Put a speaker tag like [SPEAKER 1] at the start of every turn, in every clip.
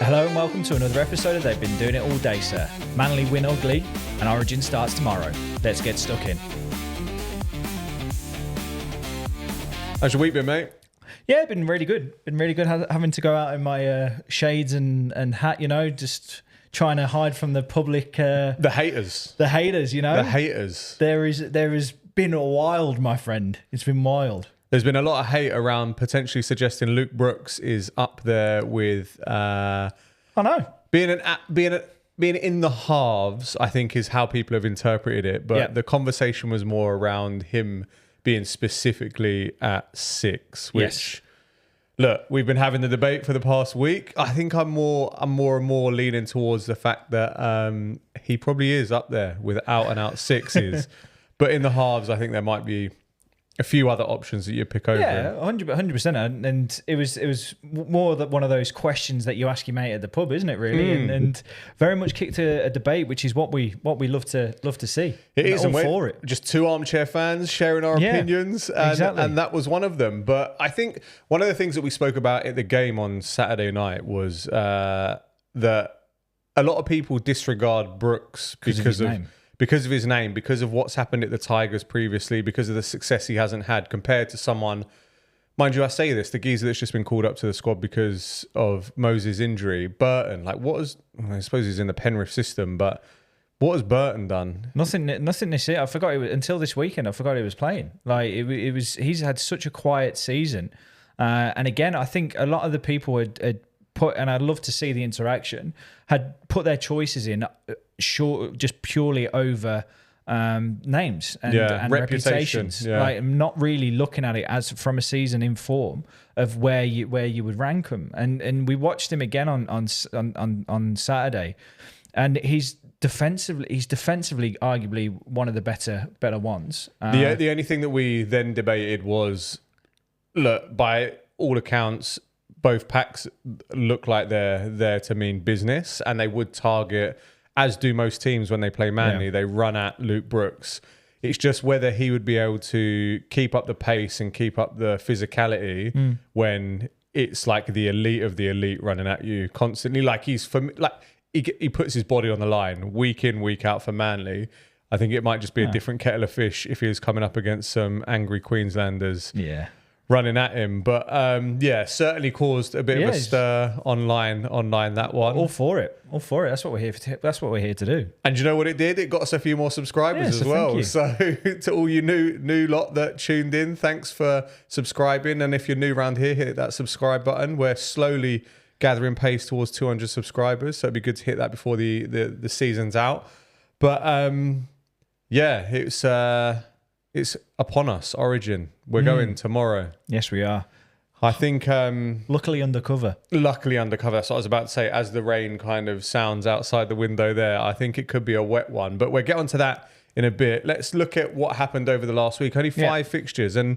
[SPEAKER 1] Hello and welcome to another episode of They've Been Doing It All Day, Sir. Manly win ugly and Origin starts tomorrow. Let's get stuck in.
[SPEAKER 2] How's your week been, mate?
[SPEAKER 1] Yeah, been really good. Been really good having to go out in my shades and hat, just trying to hide from the public.
[SPEAKER 2] The haters.
[SPEAKER 1] The haters,
[SPEAKER 2] The haters.
[SPEAKER 1] There has been a wild, my friend. It's been wild.
[SPEAKER 2] There's been a lot of hate around potentially suggesting Luke Brooks is up there with...
[SPEAKER 1] I know.
[SPEAKER 2] Being in the halves, I think, is how people have interpreted it. But the conversation was more around him being specifically at 6, which... Look, we've been having the debate for the past week. I think I'm more and more leaning towards the fact that he probably is up there with out-and-out sixes. But in the halves, I think there might be a few other options that you pick over.
[SPEAKER 1] Yeah, 100%. And it was more that one of those questions that you ask your mate at the pub, isn't it? Really, and very much kicked a debate, which is what we love to see.
[SPEAKER 2] It is,
[SPEAKER 1] all for it.
[SPEAKER 2] Just two armchair fans sharing our opinions, and that was one of them. But I think one of the things that we spoke about at the game on Saturday night was that a lot of people disregard Brooks because of his name, because of what's happened at the Tigers previously, because of the success he hasn't had compared to someone, mind you, I say this, the geezer that's just been called up to the squad because of Moses' injury, Burton. I suppose he's in the Penrith system, but what has Burton done?
[SPEAKER 1] Nothing this year. I forgot until this weekend. I forgot he was playing. He's had such a quiet season, and again, I think a lot of the people had put, and I'd love to see the interaction, had put their choices in just purely over names and reputations.
[SPEAKER 2] Yeah.
[SPEAKER 1] I'm not really looking at it as from a season in form of where you would rank them. And we watched him again on Saturday, and he's defensively arguably one of the better ones.
[SPEAKER 2] The only thing that we then debated was, look, by all accounts, both packs look like they're there to mean business, and they would target, as do most teams when they play Manly, they run at Luke Brooks. It's just whether he would be able to keep up the pace and keep up the physicality when it's like the elite of the elite running at you constantly. He puts his body on the line week in, week out for Manly. I think it might just be a different kettle of fish if he was coming up against some angry Queenslanders.
[SPEAKER 1] Yeah.
[SPEAKER 2] Running at him, but certainly caused a bit of a stir online. That one,
[SPEAKER 1] all for it. That's what we're here for. That's what we're here to do.
[SPEAKER 2] And you know what it did? It got us a few more subscribers as well. So to all you new lot that tuned in, thanks for subscribing. And if you're new around here, hit that subscribe button. We're slowly gathering pace towards 200 subscribers, so it'd be good to hit that before the season's out. But it's upon us, Origin. We're going tomorrow.
[SPEAKER 1] Yes, we are.
[SPEAKER 2] I think...
[SPEAKER 1] luckily undercover.
[SPEAKER 2] That's what I was about to say. As the rain kind of sounds outside the window there, I think it could be a wet one. But we'll get onto that in a bit. Let's look at what happened over the last week. Only 5 fixtures. And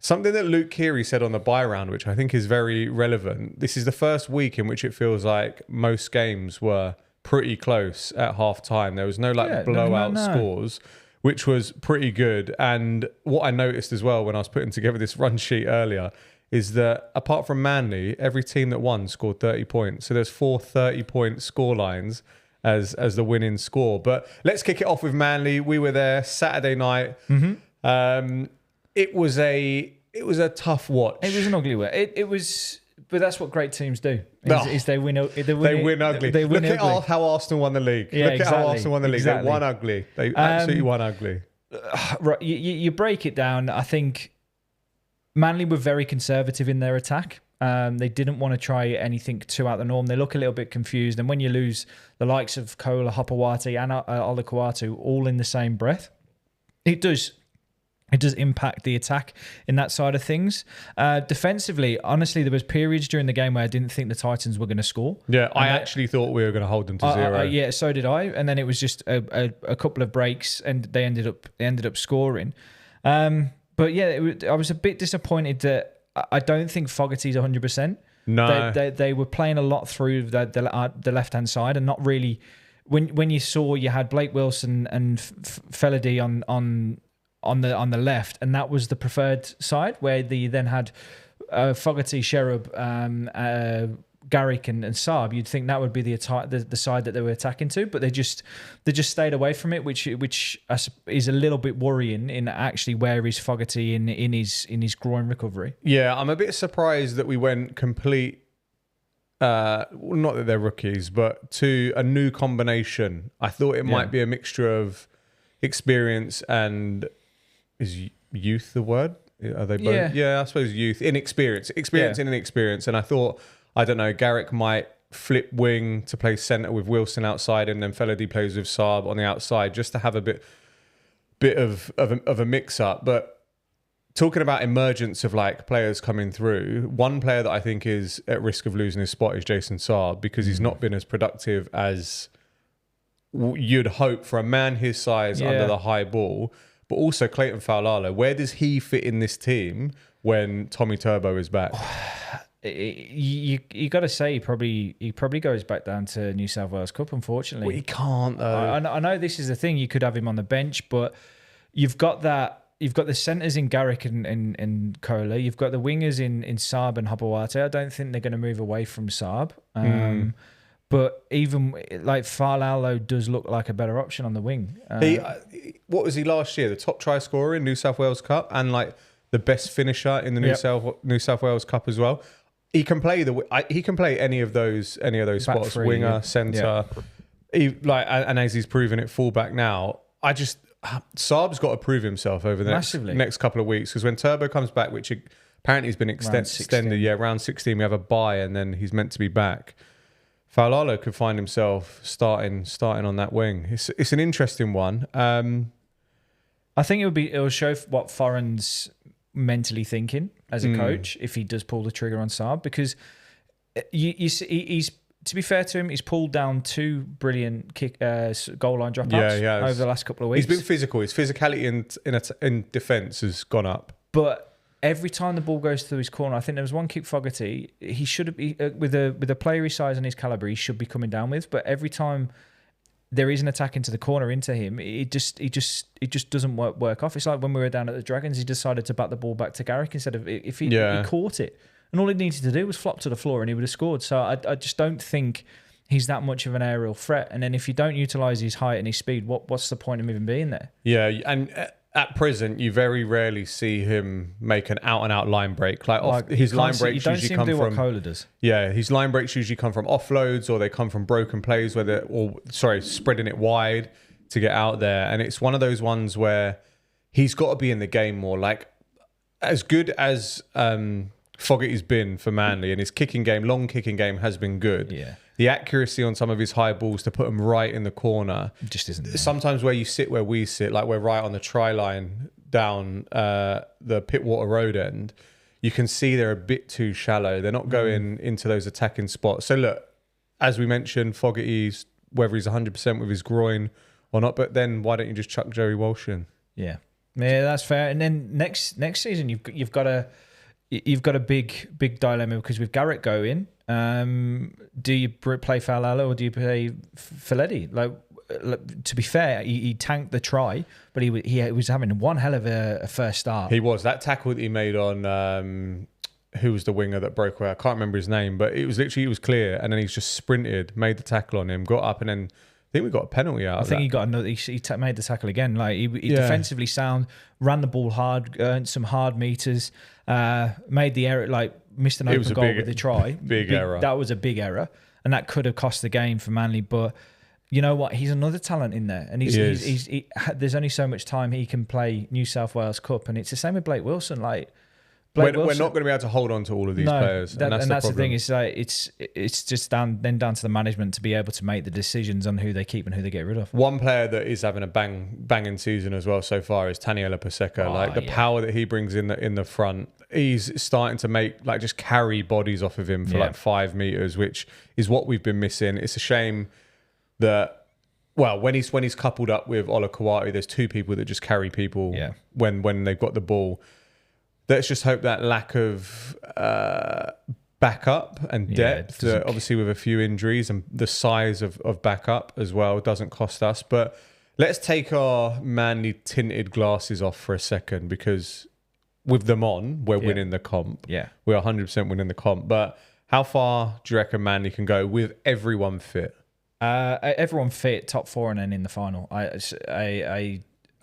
[SPEAKER 2] something that Luke Keary said on the bye round, which I think is very relevant. This is the first week in which it feels like most games were pretty close at half-time. There was no blowout scores, which was pretty good. And what I noticed as well when I was putting together this run sheet earlier is that apart from Manly, every team that won scored 30 points. So there's 4 30-point score lines as the winning score. But let's kick it off with Manly. We were there Saturday night. It was a tough watch.
[SPEAKER 1] It was an ugly one. It was... But that's what great teams do. They win ugly. They win
[SPEAKER 2] Look
[SPEAKER 1] ugly.
[SPEAKER 2] at how Arsenal won the league.
[SPEAKER 1] Yeah,
[SPEAKER 2] Look at how Arsenal won the league. They won ugly. They absolutely won ugly.
[SPEAKER 1] Right, you break it down. I think Manly were very conservative in their attack. They didn't want to try anything too out of the norm. They look a little bit confused. And when you lose the likes of Kola, Hopewati and Olakuatu all in the same breath, it does impact the attack in that side of things. Defensively, honestly, there was periods during the game where I didn't think the Titans were going to score.
[SPEAKER 2] Yeah, I actually thought we were going to hold them to 0.
[SPEAKER 1] Yeah, so did I. And then it was just a couple of breaks, and they ended up scoring. But yeah, I was a bit disappointed that I don't think Fogarty's 100%.
[SPEAKER 2] No,
[SPEAKER 1] they were playing a lot through the left hand side, and not really. When you saw you had Blake Wilson and Felady on the left, and that was the preferred side, where they then had Fogarty, Sherub, Garrick and Saab, you'd think that would be the side that they were attacking to, but they just stayed away from it, which is a little bit worrying. In actually, where is Fogarty in his groin recovery?
[SPEAKER 2] Yeah, I'm a bit surprised that we went complete. Not that they're rookies, but to a new combination. I thought it might be a mixture of experience and is youth the word? Are they both? Yeah, I suppose youth, inexperience, and inexperience. And I thought, I don't know, Garrick might flip wing to play centre with Wilson outside, and then Felady plays with Saab on the outside, just to have a bit of a mix up. But talking about emergence of like players coming through, one player that I think is at risk of losing his spot is Jason Saab, because he's not been as productive as you'd hope for a man his size under the high ball. But also Clayton Faulalo, where does he fit in this team when Tommy Turbo is back?
[SPEAKER 1] You got to say he probably goes back down to New South Wales Cup. Unfortunately,
[SPEAKER 2] well, he can't though.
[SPEAKER 1] I know this is the thing. You could have him on the bench, but you've got that. You've got the centres in Garrick and Kohler. You've got the wingers in Saab and Habawate. I don't think they're going to move away from Saab. But even like Faulalo does look like a better option on the wing.
[SPEAKER 2] What was he last year? The top try scorer in New South Wales Cup, and like the best finisher in the New South Wales Cup as well. He can play any of those spots,
[SPEAKER 1] three,
[SPEAKER 2] winger, centre. And as he's proven it, fullback now. Saab's got to prove himself over the next couple of weeks, because when Turbo comes back, which apparently has been extended, round 16, we have a bye, and then he's meant to be back. Faulalo could find himself starting on that wing. It's an interesting one.
[SPEAKER 1] I think it'll show what Foreign's mentally thinking as a coach if he does pull the trigger on Saab, because he's, to be fair to him, he's pulled down 2 brilliant goal line dropouts over the last couple of weeks.
[SPEAKER 2] He's been physical. His physicality in defence has gone up.
[SPEAKER 1] But every time the ball goes through his corner, I think there was one kick Fogarty. He should be with a player his size and his calibre, he should be coming down with. But every time there is an attack into the corner into him, it just doesn't work off. It's like when we were down at the Dragons, he decided to bat the ball back to Garrick instead of if he caught it. And all he needed to do was flop to the floor and he would have scored. So I just don't think he's that much of an aerial threat. And then if you don't utilise his height and his speed, what's the point of even being there?
[SPEAKER 2] Yeah, and at present, you very rarely see him make an out-and-out line break. His line breaks usually come from...
[SPEAKER 1] what Kohler does.
[SPEAKER 2] Yeah, his line breaks usually come from offloads, or they come from broken plays spreading it wide to get out there. And it's one of those ones where he's got to be in the game more. Like, as good as... Fogarty's been for Manly, and his long kicking game has been good. Yeah. The accuracy on some of his high balls to put them right in the corner
[SPEAKER 1] just isn't there.
[SPEAKER 2] Sometimes where you sit where we sit, like we're right on the try line down the Pittwater Road end, you can see they're a bit too shallow. They're not going into those attacking spots. So look, as we mentioned, Fogarty's, whether he's 100% with his groin or not, but then why don't you just chuck Joey Walsh in?
[SPEAKER 1] Yeah, that's fair. And then next season, you've got a big dilemma, because with Garrett going, do you play Faulalo or do you play Felady? Like, to be fair, he tanked the try, but he was having one hell of a first start.
[SPEAKER 2] He was. That tackle that he made on who was the winger that broke away? I can't remember his name, but it was clear, and then he's just sprinted, made the tackle on him, got up, and then I think we got a penalty out. I think
[SPEAKER 1] he got another. He made the tackle again. Like he defensively sound, ran the ball hard, earned some hard meters, made the error, like missed an open goal with the try.
[SPEAKER 2] Big error.
[SPEAKER 1] That was a big error, and that could have cost the game for Manly. But you know what? He's another talent in there, and there's only so much time he can play New South Wales Cup, and it's the same with Blake Wilson. Like.
[SPEAKER 2] We're not going to be able to hold on to all of these players, and that's
[SPEAKER 1] the thing. It's like it's just down to the management to be able to make the decisions on who they keep and who they get rid of.
[SPEAKER 2] One player that is having a banging season as well so far is Taniela Paseka. The power that he brings in the front, he's starting to make just carry bodies off of him for 5 meters, which is what we've been missing. It's a shame that. Well, when he's coupled up with Ola Kawati, there's 2 people that just carry people when they've got the ball. Let's just hope that lack of backup and depth, obviously with a few injuries and the size of backup as well, doesn't cost us. But let's take our Manly tinted glasses off for a second, because with them on, we're winning the comp.
[SPEAKER 1] Yeah.
[SPEAKER 2] We're 100% winning the comp. But How far do you reckon Manly can go with everyone fit?
[SPEAKER 1] Everyone fit, top 4, and then in the final. I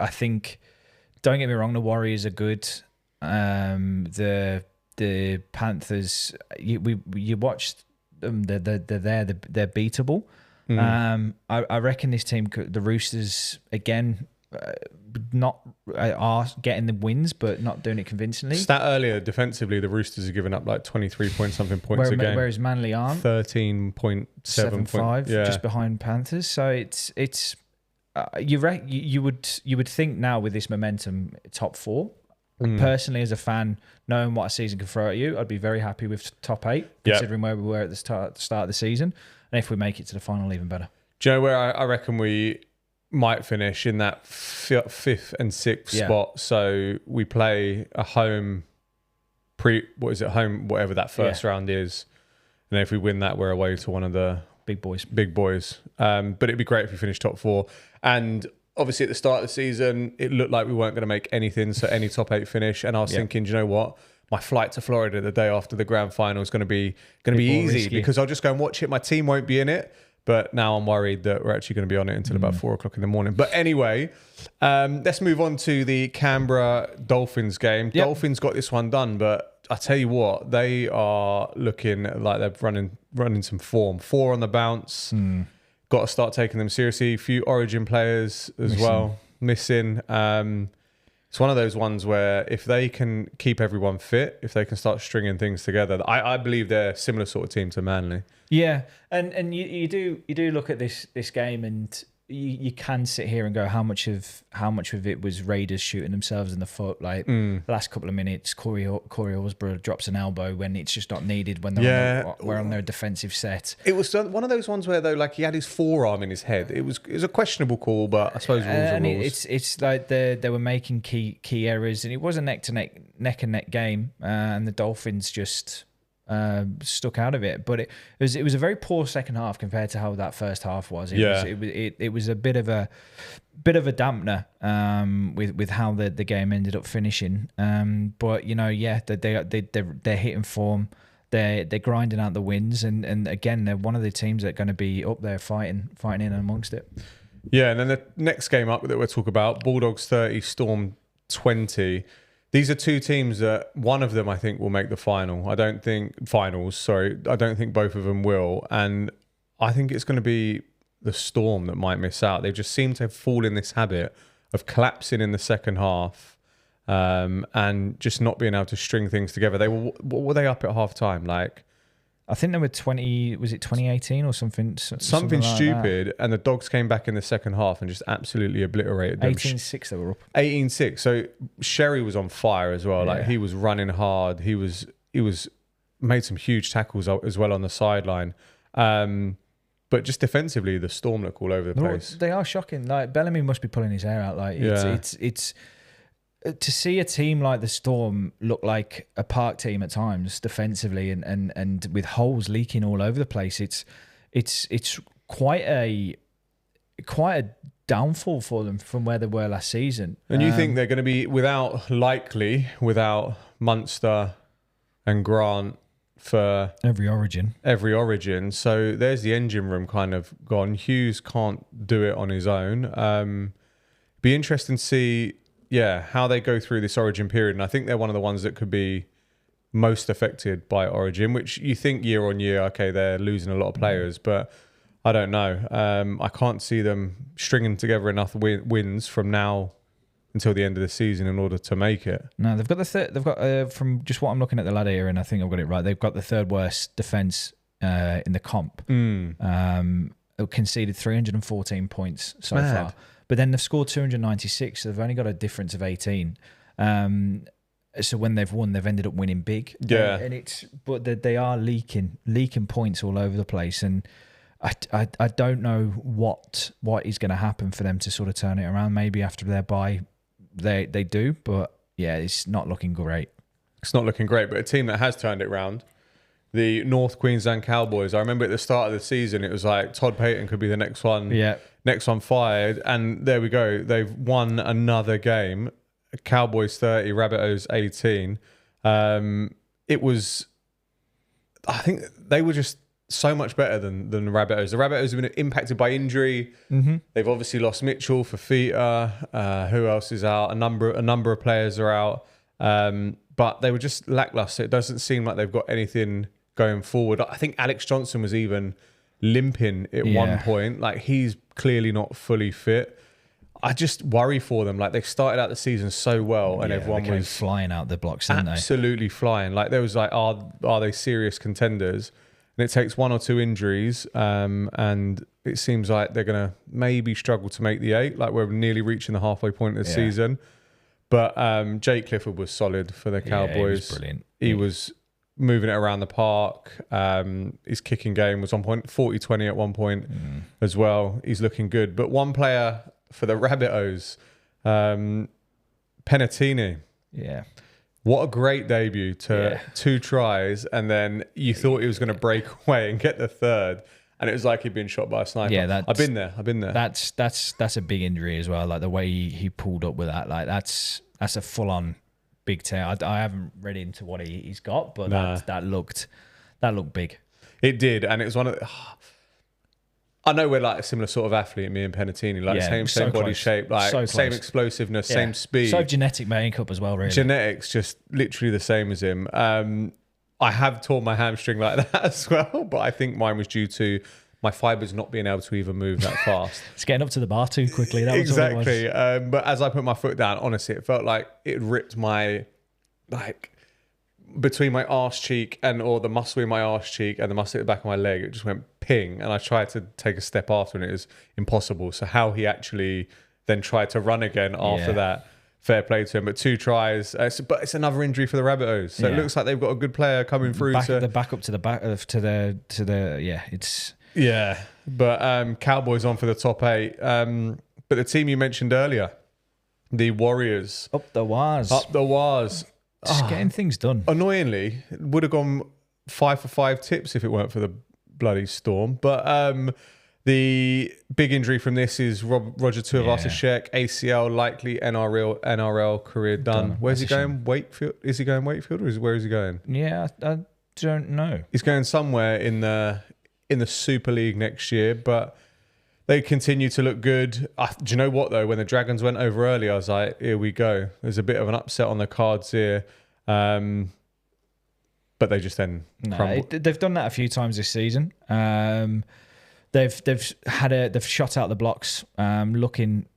[SPEAKER 1] think. Don't get me wrong, the Warriors are good. The Panthers, you watched them. They're there. They're beatable. I reckon this team, the Roosters, again, are getting the wins, but not doing it convincingly.
[SPEAKER 2] Stat earlier, defensively, the Roosters are giving up like 23 point something points a game.
[SPEAKER 1] Whereas Manly aren't.
[SPEAKER 2] 13.7
[SPEAKER 1] just behind Panthers. So it's you would think now with this momentum, top 4. Personally, as a fan, knowing what a season can throw at you, I'd be very happy with top 8, considering where we were at the start of the season. And if we make it to the final, even better.
[SPEAKER 2] Do you know where I reckon we might finish? In that 5th and 6th spot. So we play a home home, whatever that first round is. And if we win that, we're away to one of the
[SPEAKER 1] big boys.
[SPEAKER 2] But it'd be great if we finish top 4. And obviously at the start of the season, it looked like we weren't going to make anything, so any top 8 finish. And I was thinking, do you know what? My flight to Florida the day after the grand final is going to be easy risky, because I'll just go and watch it. My team won't be in it. But now I'm worried that we're actually going to be on it until about 4 o'clock in the morning. But anyway, let's move on to the Canberra Dolphins game. Yep. Dolphins got this one done, but I tell you what, they are looking like they're running some form. 4 on the bounce. Got to start taking them seriously. A few Origin players as well missing. It's one of those ones where if they can keep everyone fit, if they can start stringing things together, I believe they're a similar sort of team to Manly.
[SPEAKER 1] Yeah, and you do look at this game, and you can sit here and go, how much of it was Raiders shooting themselves in the foot? Like the last couple of minutes, Corey Horsburgh drops an elbow when it's just not needed when we're on their defensive set.
[SPEAKER 2] It was one of those ones where though, like he had his forearm in his head. It was a questionable call, but I suppose rules are rules.
[SPEAKER 1] It's like they were making key errors, and it was a neck and neck game, and the Dolphins just stuck out of it. But it was a very poor second half compared to how that first half was. It was a bit of a dampener with how the game ended up finishing. But they're hitting form. They're grinding out the wins, and again they're one of the teams that are going to be up there fighting in amongst it.
[SPEAKER 2] Yeah, and then the next game up that we'll talk about, Bulldogs 30, Storm 20. These are 2 teams that one of them I think will make the final. I don't think both of them will. And I think it's going to be the Storm that might miss out. They just seem to fall in this habit of collapsing in the second half and just not being able to string things together. What were they up at half time? Like,
[SPEAKER 1] I think they were 2018 or something.
[SPEAKER 2] Something
[SPEAKER 1] like
[SPEAKER 2] stupid.
[SPEAKER 1] That.
[SPEAKER 2] And the Dogs came back in the second half and just absolutely obliterated them.
[SPEAKER 1] 18-6 they were up.
[SPEAKER 2] 18-6. So Sherry was on fire as well. Like he was running hard. He was made some huge tackles as well on the sideline. But just defensively, the Storm look all over the place.
[SPEAKER 1] They are shocking. Like Bellamy must be pulling his hair out. Like it's to see a team like the Storm look like a park team at times defensively and with holes leaking all over the place. It's quite a downfall for them from where they were last season.
[SPEAKER 2] And you think they're going to be without Munster and Grant for
[SPEAKER 1] every origin.
[SPEAKER 2] So there's the engine room kind of gone. Hughes can't do it on his own. Be interesting to see how they go through this Origin period. And I think they're one of the ones that could be most affected by Origin, which you think year on year, okay, they're losing a lot of players, but I don't know. I can't see them stringing together enough wins from now until the end of the season in order to make it.
[SPEAKER 1] No, they've got from just what I'm looking at the ladder here, and I think I've got it right. They've got the 3rd worst defense in the comp. Conceded 314 points so far. But then they've scored 296, so they've only got a difference of 18. So when they've won, they've ended up winning big.
[SPEAKER 2] Yeah,
[SPEAKER 1] but they are leaking points all over the place, and I don't know what is going to happen for them to sort of turn it around. Maybe after their bye, they do, but yeah, it's not looking great.
[SPEAKER 2] It's not looking great, but a team that has turned it around, the North Queensland Cowboys. I remember at the start of the season, it was like Todd Payton could be the next one.
[SPEAKER 1] Yeah.
[SPEAKER 2] Next one fired, and there we go. They've won another game. Cowboys 30, Rabbitohs 18. I think they were just so much better than the Rabbitohs. The Rabbitohs have been impacted by injury. Mm-hmm. They've obviously lost Mitchell for Fita. Who else is out? A number of players are out. But they were just lackluster. It doesn't seem like they've got anything going forward. I think Alex Johnson was even limping at one point. Like, he's clearly not fully fit. I just worry for them. Like, they started out the season so well, and everyone was
[SPEAKER 1] flying out the blocks, didn't
[SPEAKER 2] absolutely flying. Like, there was like, are they serious contenders? And it takes one or two injuries, and it seems like they're going to maybe struggle to make the 8. Like, we're nearly reaching the halfway point of the season. But Jake Clifford was solid for the Cowboys.
[SPEAKER 1] He was brilliant.
[SPEAKER 2] He was moving it around the park. His kicking game was on point, 40-20 at one point as well. He's looking good. But one player for the Rabbitohs, Penatini.
[SPEAKER 1] Yeah. What
[SPEAKER 2] a great debut to 2 tries, and then you thought he was going to break away and get the 3rd, and it was like he'd been shot by a sniper.
[SPEAKER 1] Yeah,
[SPEAKER 2] I've been there.
[SPEAKER 1] That's a big injury as well. Like, the way he pulled up with that, like that's a full on big tear. I haven't read into what he's got, but that looked big.
[SPEAKER 2] It did, and it was one of the, I know we're like a similar sort of athlete, me and Penatini, like same body shape, like same explosiveness, same speed.
[SPEAKER 1] So genetic makeup as well, really.
[SPEAKER 2] Genetics, just literally the same as him. I have torn my hamstring like that as well, but I think mine was due to my fibers not being able to even move that fast.
[SPEAKER 1] It's getting up to the bar too quickly. That was
[SPEAKER 2] exactly.
[SPEAKER 1] All it was.
[SPEAKER 2] But as I put my foot down, honestly, it felt like it ripped my, like, between my arse cheek or the muscle in my arse cheek and the muscle at the back of my leg, it just went ping. And I tried to take a step after, and it was impossible. So how he actually then tried to run again after that, fair play to him. But 2 tries, but it's another injury for the Rabbitohs. So it looks like they've got a good player coming through.
[SPEAKER 1] The backup to the it's.
[SPEAKER 2] Yeah, but Cowboys on for the top 8. But the team you mentioned earlier, the Warriors.
[SPEAKER 1] Up the Waz. Just getting things done.
[SPEAKER 2] Annoyingly, would have gone 5 for 5 tips if it weren't for the bloody storm. But the big injury from this is Roger Tuivasa-Sheck, ACL, likely NRL career done. Where's he going? Wakefield? Is he going Wakefield, or where is he going?
[SPEAKER 1] Yeah, I don't know.
[SPEAKER 2] He's going somewhere in the Super League next year, but they continue to look good. Do you know what, though? When the Dragons went over early, I was like, here we go. There's a bit of an upset on the cards here. But they just then crumbled.
[SPEAKER 1] They've done that a few times this season. They've shot out the blocks, looking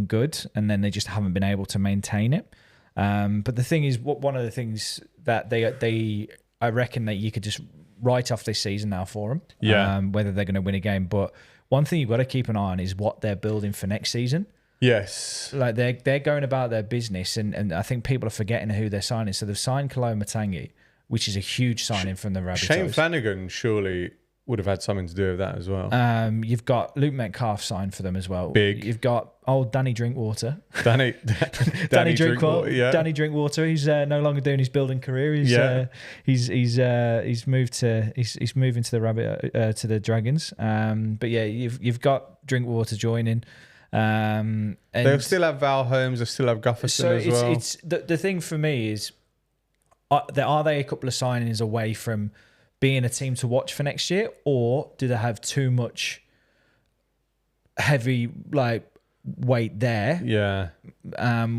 [SPEAKER 1] good, and then they just haven't been able to maintain it. But the thing is, one of the things that I reckon that you could just write off this season now for them.
[SPEAKER 2] Yeah.
[SPEAKER 1] Whether they're going to win a game, but one thing you've got to keep an eye on is what they're building for next season.
[SPEAKER 2] Yes.
[SPEAKER 1] Like, they're going about their business, and I think people are forgetting who they're signing. So they've signed Kalo Matangi, which is a huge signing from the Rabbitohs.
[SPEAKER 2] Shane Flanagan surely would have had something to do with that as well.
[SPEAKER 1] You've got Luke Metcalf signed for them as well.
[SPEAKER 2] Big.
[SPEAKER 1] You've got Danny Drinkwater.
[SPEAKER 2] Danny
[SPEAKER 1] Drinkwater. Yeah. Danny Drinkwater. He's no longer doing his building career. He's moved to he's moving to the to the Dragons. But yeah, you've got Drinkwater joining. And
[SPEAKER 2] they'll still have Val Holmes. They'll still have Gufferson as well.
[SPEAKER 1] It's the thing for me is, are they a couple of signings away from being a team to watch for next year, or do they have too much heavy weight there?
[SPEAKER 2] Yeah,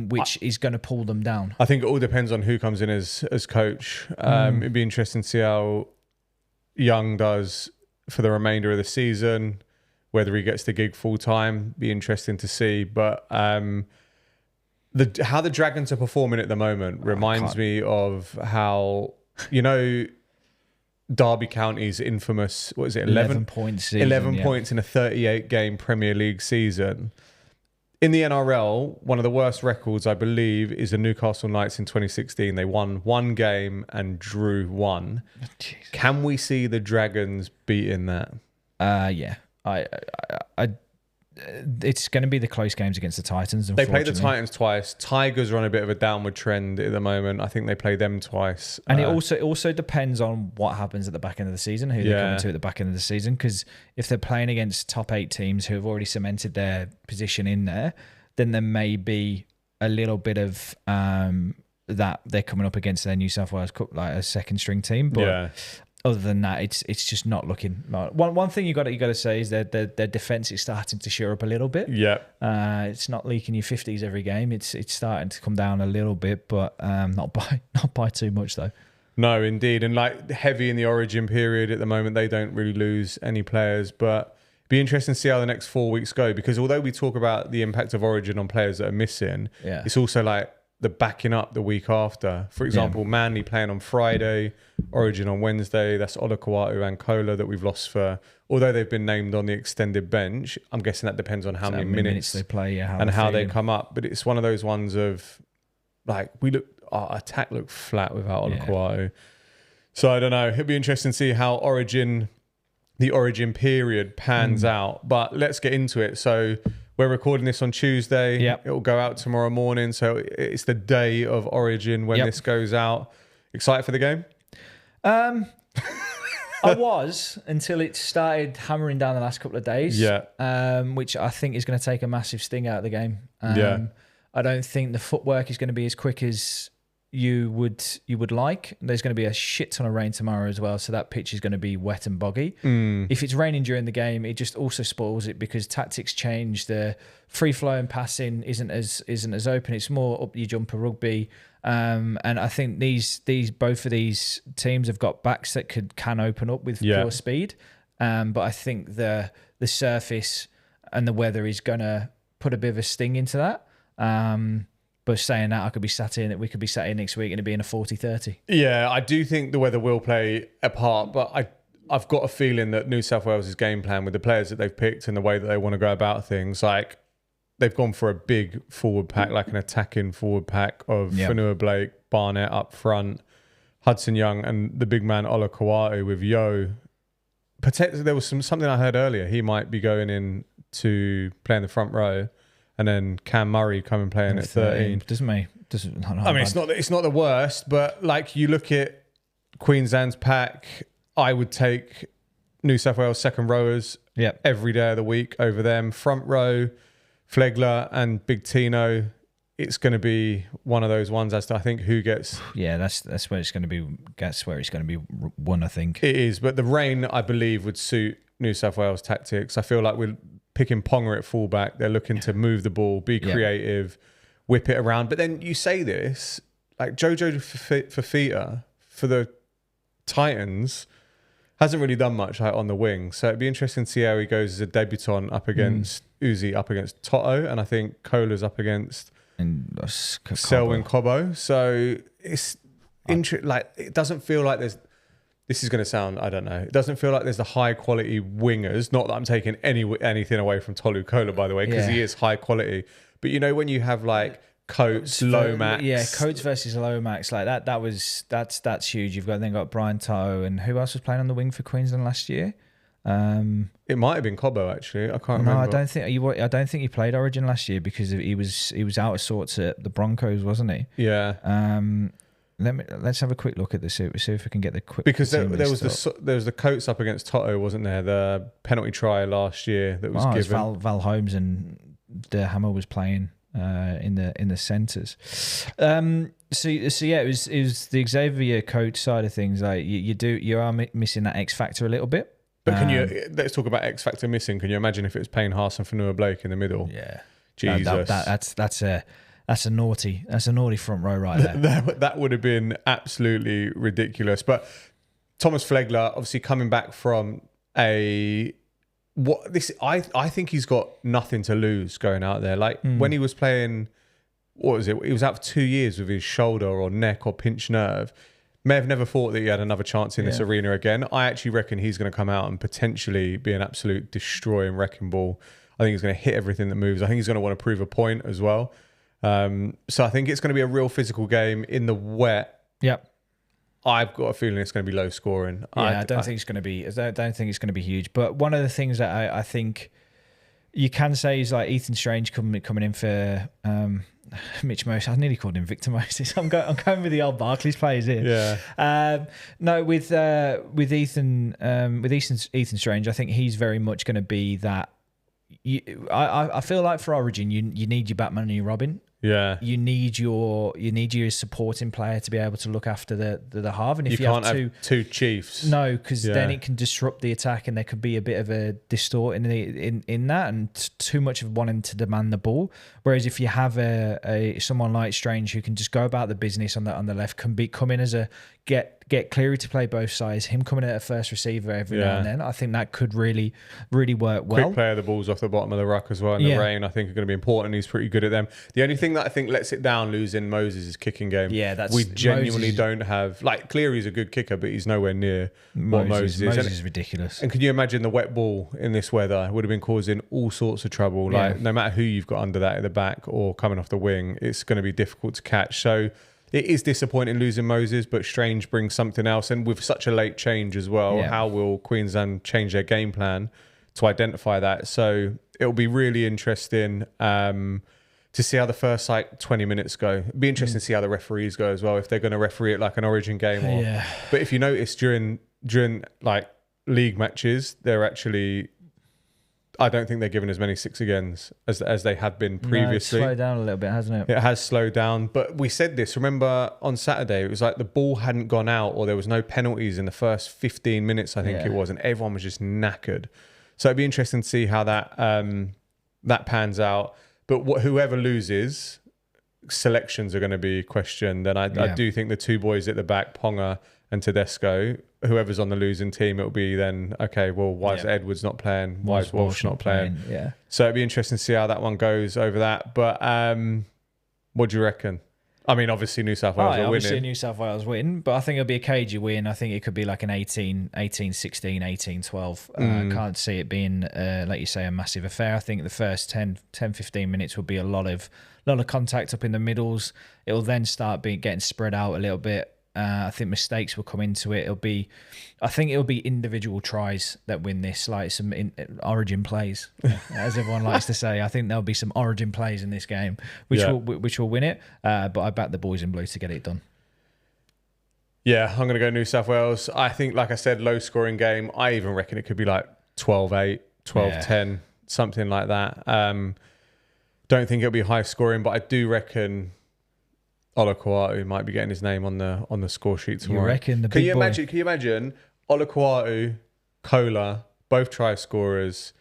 [SPEAKER 1] which is going to pull them down.
[SPEAKER 2] I think it all depends on who comes in as coach. It'd be interesting to see how Young does for the remainder of the season, whether he gets the gig full time. Be interesting to see, but how the Dragons are performing at the moment reminds me of how, Derby County's infamous, 11
[SPEAKER 1] points season,
[SPEAKER 2] 11 points in a 38-game Premier League season. In the NRL, one of the worst records, I believe, is the Newcastle Knights in 2016. They won 1 game and drew 1.
[SPEAKER 1] Jesus.
[SPEAKER 2] Can we see the Dragons beating that?
[SPEAKER 1] Yeah. It's going to be the close games against the Titans.
[SPEAKER 2] They play the Titans twice. Tigers are on a bit of a downward trend at the moment. I think they play them twice.
[SPEAKER 1] And it also depends on what happens at the back end of the season, who they're coming to at the back end of the season. Because if they're playing against top 8 teams who have already cemented their position in there, then there may be a little bit of that they're coming up against their New South Wales Cup, like a second string team. But other than that, it's just not looking. One thing you got to say is that their defense is starting to shore up a little bit.
[SPEAKER 2] Yeah,
[SPEAKER 1] it's not leaking your 50s every game. It's starting to come down a little bit, but not by too much though.
[SPEAKER 2] No, indeed, and like heavy in the Origin period at the moment, they don't really lose any players, but it'd be interesting to see how the next 4 weeks go, because although we talk about the impact of Origin on players that are missing, it's also like the backing up the week after. For example, Manly playing on Friday, Origin on Wednesday. That's Olakau'atu and Kola that we've lost for, although they've been named on the extended bench. I'm guessing that depends on how many minutes
[SPEAKER 1] they play,
[SPEAKER 2] and how they come up. But it's one of those ones of like, our attack looked flat without Olakau'atu. So I don't know. It'd be interesting to see how the Origin period pans out. But let's get into it. So we're recording this on Tuesday.
[SPEAKER 1] Yep.
[SPEAKER 2] It'll go out tomorrow morning. So it's the day of Origin when this goes out. Excited for the game?
[SPEAKER 1] I was, until it started hammering down the last couple of days. Which I think is going to take a massive sting out of the game. I don't think the footwork is going to be as quick as you would like. There's going to be a shit ton of rain tomorrow as well, so that pitch is going to be wet and boggy. If it's raining during the game, it just also spoils it, because tactics change. The free flowing passing isn't as open. It's more up your jumper rugby, and I think both of these teams have got backs that can open up with pure speed. But I think the surface and the weather is going to put a bit of a sting into that. But saying that, we could be sat here next week and it being a 40-30.
[SPEAKER 2] Yeah, I do think the weather will play a part, but I've got a feeling that New South Wales' game plan with the players that they've picked and the way that they want to go about things, like they've gone for a big forward pack, like an attacking forward pack of Fanua Blake, Barnett up front, Hudson Young, and the big man Olakau'atu with Yo. Potentially, there was something I heard earlier. He might be going in to play in the front row. And then Cam Murray coming playing at 13. I mean, it's not the worst, but like you look at Queensland's pack, I would take New South Wales second rowers every day of the week over them. Front row, Flegler and Big Tino. It's going to be one of those ones as to I think who gets.
[SPEAKER 1] Yeah, that's where it's going to be. That's where it's going to be won. I think
[SPEAKER 2] it is, but the rain I believe would suit New South Wales tactics. I feel like we're picking Ponga at fullback. They're looking to move the ball, be creative, whip it around. But then you say this, like Jojo Fafita for the Titans hasn't really done much on the wing. So it'd be interesting to see how he goes as a debutant up against Uzi, up against Toto, and I think Cola's up against Selwyn Cobbo. So it's it doesn't feel like there's. This is going to sound, I don't know. It doesn't feel like there's the high quality wingers. Not that I'm taking anything away from Tolu Kola, by the way, because he is high quality. But you know, when you have like Coates, Lomax. Yeah,
[SPEAKER 1] Coates versus Lomax, like that's huge. You've got Brian Toe, and who else was playing on the wing for Queensland last year?
[SPEAKER 2] It might have been Cobbo actually. I can't remember.
[SPEAKER 1] I don't think he played Origin last year because he was out of sorts at the Broncos, wasn't he?
[SPEAKER 2] Yeah.
[SPEAKER 1] Let's have a quick look at this. See if we can get the quick.
[SPEAKER 2] Because there was the Coates up against Toto, wasn't there? The penalty try last year that was given.
[SPEAKER 1] Val Holmes and De Hammer was playing in the centres. So yeah, it was the Xavier Coates side of things. Like you are missing that X factor a little bit.
[SPEAKER 2] But let's talk about X factor missing. Can you imagine if it was Payne Haas and Fanua Blake in the middle?
[SPEAKER 1] Yeah,
[SPEAKER 2] Jesus,
[SPEAKER 1] that's a naughty front row right there.
[SPEAKER 2] that would have been absolutely ridiculous. But Thomas Flegler, obviously coming back from I think he's got nothing to lose going out there. Like when he was playing, what was it? He was out for 2 years with his shoulder or neck or pinched nerve. May have never thought that he had another chance in this arena again. I actually reckon he's going to come out and potentially be an absolute destroying wrecking ball. I think he's going to hit everything that moves. I think he's going to want to prove a point as well. So I think it's going to be a real physical game in the wet.
[SPEAKER 1] Yep.
[SPEAKER 2] I've got a feeling it's going to be low scoring.
[SPEAKER 1] Yeah, I don't think it's going to be. I don't think it's going to be huge. But one of the things that I think you can say is like Ethan Strange coming in for Mitch Moses. I nearly called him Victor Moses. I'm going with the old Barclays players here.
[SPEAKER 2] Yeah.
[SPEAKER 1] No, with Ethan Strange, I think he's very much going to be that. I feel like for Origin, you need your Batman and your Robin.
[SPEAKER 2] Yeah.
[SPEAKER 1] you need your supporting player to be able to look after the half. And if you
[SPEAKER 2] can't
[SPEAKER 1] have
[SPEAKER 2] two chiefs.
[SPEAKER 1] no, because then it can disrupt the attack, and there could be a bit of a distort in that, and too much of wanting to demand the ball. Whereas if you have a someone like Strange who can just go about the business on the left, come in as a get Cleary to play both sides, him coming at a first receiver every now and then, I think that could really work well.
[SPEAKER 2] Quick player, the balls off the bottom of the ruck as well in the rain, I think are going to be important. He's pretty good at them. The only thing that I think lets it down losing Moses is kicking game.
[SPEAKER 1] Yeah,
[SPEAKER 2] we genuinely don't have, like, Cleary's a good kicker, but he's nowhere near what Moses is.
[SPEAKER 1] Moses is ridiculous.
[SPEAKER 2] And can you imagine the wet ball in this weather would have been causing all sorts of trouble. Like, no matter who you've got under that at the back or coming off the wing, it's going to be difficult to catch. So it is disappointing losing Moses, but Strange brings something else. And with such a late change as well, how will Queensland change their game plan to identify that? So it'll be really interesting to see how the first 20 minutes go. It'd be interesting to see how the referees go as well, if they're going to referee it like an Origin game. Or, but if you notice during like league matches, they're actually, I don't think they're given as many 6 agains as they have been previously.
[SPEAKER 1] No, it's slowed down a little bit, hasn't it?
[SPEAKER 2] It has slowed down. But we said this, remember on Saturday, it was like the ball hadn't gone out, or there was no penalties in the first 15 minutes, I think it was, and everyone was just knackered. So it'd be interesting to see how that pans out. But whoever loses, selections are going to be questioned. And I do think the two boys at the back, Ponga and Tedesco, whoever's on the losing team, it'll be then, okay, well, why is Edwards not playing? Why is Walsh not playing?
[SPEAKER 1] Yeah.
[SPEAKER 2] So it'd be interesting to see how that one goes over that. But what do you reckon? I mean, obviously New South Wales are winning.
[SPEAKER 1] Obviously New South Wales win, but I think it'll be a cagey win. I think it could be like an 18-16, 18-12. Can't see it being, like you say, a massive affair. I think the first 10-15 minutes will be a lot of contact up in the middles. It will then start getting spread out a little bit. I think mistakes will come into it. I think it'll be individual tries that win this, like some origin plays, as everyone likes to say. I think there'll be some origin plays in this game, which will win it. But I back the boys in blue to get it done.
[SPEAKER 2] Yeah, I'm going to go New South Wales. I think, like I said, low scoring game. I even reckon it could be like 12-8, 12-10, something like that. Don't think it'll be high scoring, but I do reckon Olakuatu might be getting his name on the score sheet tomorrow.
[SPEAKER 1] You reckon Can you
[SPEAKER 2] imagine Olakuatu, Kola, both try scorers,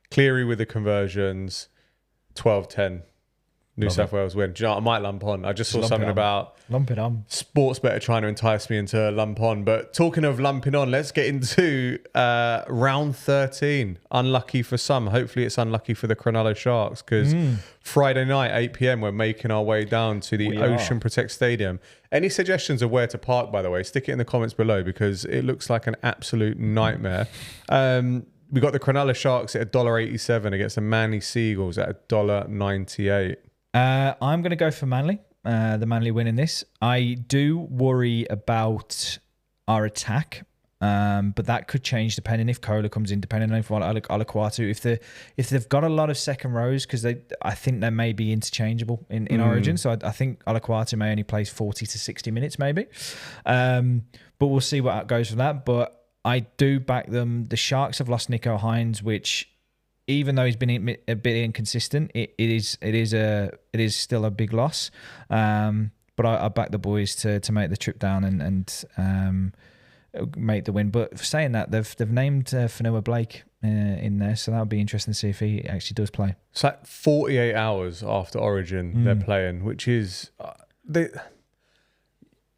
[SPEAKER 2] Cleary with the conversions, 12-10. New South Wales win. Do you know what? I might lump on. I just saw something about
[SPEAKER 1] lump it on.
[SPEAKER 2] Sports better trying to entice me into lump on. But talking of lumping on, let's get into round 13. Unlucky for some. Hopefully it's unlucky for the Cronulla Sharks, because Friday night, 8 p.m, we're making our way down to the Ocean Protect Stadium. Any suggestions of where to park, by the way, stick it in the comments below, because it looks like an absolute nightmare. We got the Cronulla Sharks at $1.87 against the Manly Seagulls at $1.98.
[SPEAKER 1] I'm going to go for Manly. The Manly winning this. I do worry about our attack, but that could change depending if Kola comes in, depending on if Olakuatu, if they've got a lot of second rows, because I think they may be interchangeable in Origin. So I think Olakuatu may only play 40 to 60 minutes maybe. But we'll see what goes from that. But I do back them. The Sharks have lost Nico Hines, which, even though he's been a bit inconsistent, it is still a big loss. But I back the boys to make the trip down and make the win. But saying that, they've named Fanua Blake in there, so that'll be interesting to see if he actually does play.
[SPEAKER 2] It's like 48 hours after Origin they're playing, which is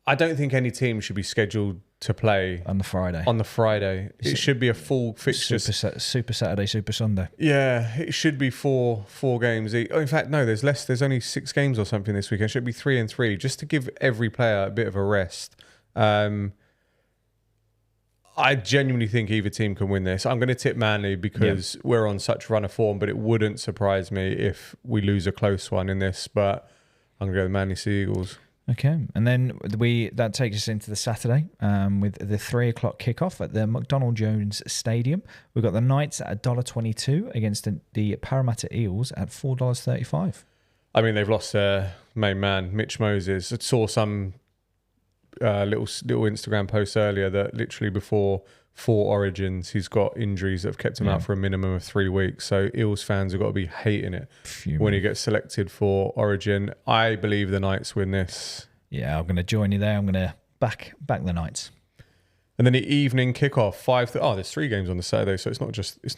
[SPEAKER 2] I don't think any team should be scheduled to play
[SPEAKER 1] on the Friday.
[SPEAKER 2] It should be a full fixture.
[SPEAKER 1] Super Saturday, Super Sunday.
[SPEAKER 2] Yeah, it should be four games. In fact, no, there's less. There's only 6 games or something this weekend. It should be 3 and 3, just to give every player a bit of a rest. I genuinely think either team can win this. I'm going to tip Manly because we're on such run of form, but it wouldn't surprise me if we lose a close one in this. But I'm going to go with Manly Seagulls.
[SPEAKER 1] Okay, and then that takes us into the Saturday with the 3:00 kickoff at the McDonald Jones Stadium. We've got the Knights at $1.22 against the Parramatta Eels at $4.35.
[SPEAKER 2] I mean, they've lost their main man, Mitch Moses. I saw some little Instagram post earlier that literally before 4 Origins, he's got injuries that have kept him out for a minimum of 3 weeks. So Eels fans have got to be hating it when he gets selected for Origin. I believe the Knights win this.
[SPEAKER 1] Yeah, I'm going to join you there. I'm going to back the Knights.
[SPEAKER 2] And then the evening kickoff, 5:30. There's 3 games on the Saturday, so it's not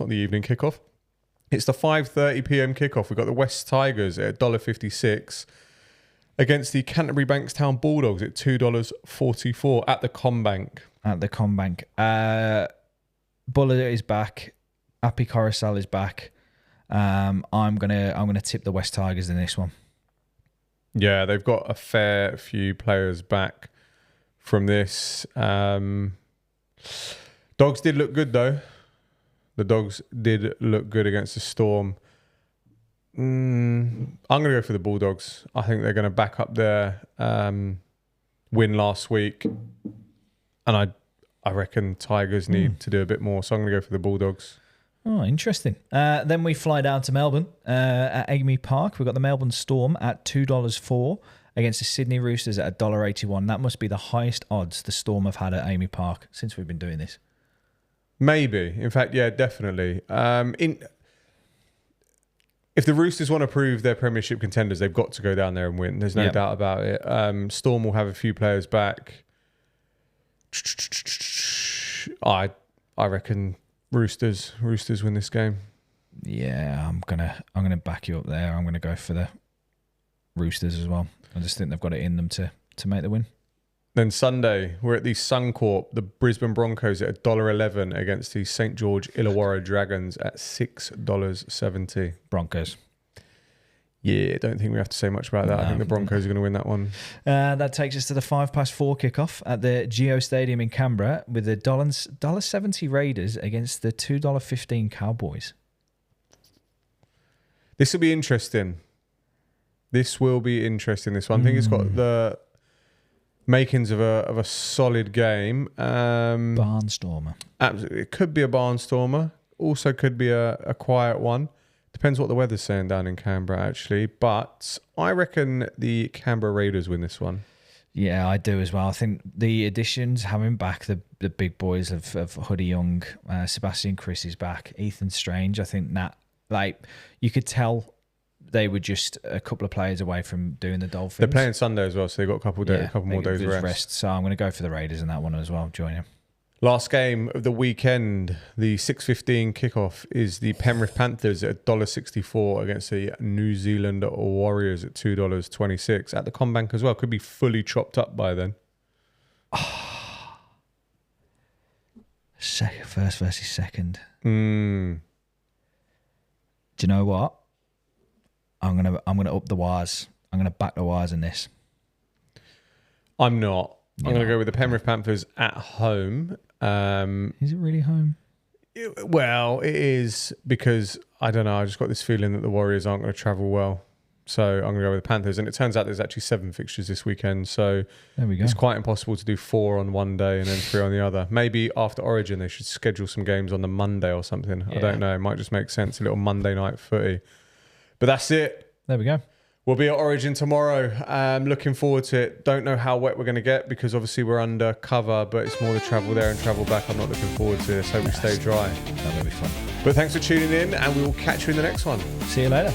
[SPEAKER 2] the evening kickoff. It's the 5:30 p.m. kickoff. We've got the West Tigers at $1.56 against the Canterbury Bankstown Bulldogs at $2.44 at the CommBank.
[SPEAKER 1] At the CommBank. Buller is back. Happy Coruscant is back. I'm gonna tip the West Tigers in this one.
[SPEAKER 2] Yeah, they've got a fair few players back from this. Dogs did look good though. The Dogs did look good against the Storm. I'm going to go for the Bulldogs. I think they're going to back up their win last week. And I reckon Tigers need to do a bit more. So I'm going to go for the Bulldogs.
[SPEAKER 1] Oh, interesting. Then we fly down to Melbourne at Amy Park. We've got the Melbourne Storm at $2.04 against the Sydney Roosters at $1.81. That must be the highest odds the Storm have had at Amy Park since we've been doing this.
[SPEAKER 2] Maybe. In fact, yeah, definitely. If the Roosters want to prove they're premiership contenders, they've got to go down there and win. There's no doubt about it. Storm will have a few players back. I reckon Roosters win this game.
[SPEAKER 1] Yeah, I'm gonna back you up there. I'm gonna go for the Roosters as well. I just think they've got it in them to make the win.
[SPEAKER 2] Then Sunday, we're at the Suncorp, the Brisbane Broncos at $1.11 against the St. George Illawarra Dragons at $6.70.
[SPEAKER 1] Broncos.
[SPEAKER 2] Yeah, I don't think we have to say much about that. I think the Broncos are going to win that one.
[SPEAKER 1] That takes us to the 4:05 kickoff at the Geo Stadium in Canberra with the $1.70 Raiders against the $2.15 Cowboys.
[SPEAKER 2] This will be interesting. This one. I think it's got the makings of a solid game.
[SPEAKER 1] Barnstormer.
[SPEAKER 2] Absolutely. It could be a barnstormer. Also could be a quiet one. Depends what the weather's saying down in Canberra, actually. But I reckon the Canberra Raiders win this one.
[SPEAKER 1] Yeah, I do as well. I think the additions, having back the big boys of Hoodie Young, Sebastian Chris is back, Ethan Strange. I think that, you could tell they were just a couple of players away from doing the Dolphins.
[SPEAKER 2] They're playing Sunday as well, so they've got a couple more days rest.
[SPEAKER 1] So I'm going to go for the Raiders in that one as well. Join you.
[SPEAKER 2] Last game of the weekend, the 6:15 kickoff is the Penrith Panthers at $1.64 against the New Zealand Warriors at $2.26 at the CommBank as well. Could be fully chopped up by then.
[SPEAKER 1] First versus second.
[SPEAKER 2] Mm.
[SPEAKER 1] Do you know what? I'm gonna up the wires. I'm gonna back the wires in this.
[SPEAKER 2] I'm not. I'm gonna go with the Penrith Panthers at home.
[SPEAKER 1] Is it really home?
[SPEAKER 2] Well, it is because I don't know. I just got this feeling that the Warriors aren't going to travel well, so I'm going to go with the Panthers. And it turns out there's actually 7 fixtures this weekend, so
[SPEAKER 1] there we go.
[SPEAKER 2] It's quite impossible to do 4 on one day and then 3 on the other. Maybe after Origin they should schedule some games on the Monday or something. Yeah. I don't know. It might just make sense. A little Monday night footy. But that's it.
[SPEAKER 1] There we go.
[SPEAKER 2] We'll be at Origin tomorrow. Looking forward to it. Don't know how wet we're going to get because obviously we're under cover, but it's more the travel there and travel back. I'm not looking forward to this. Hope we stay dry.
[SPEAKER 1] That'll be fun.
[SPEAKER 2] But thanks for tuning in and we will catch you in the next one.
[SPEAKER 1] See you later.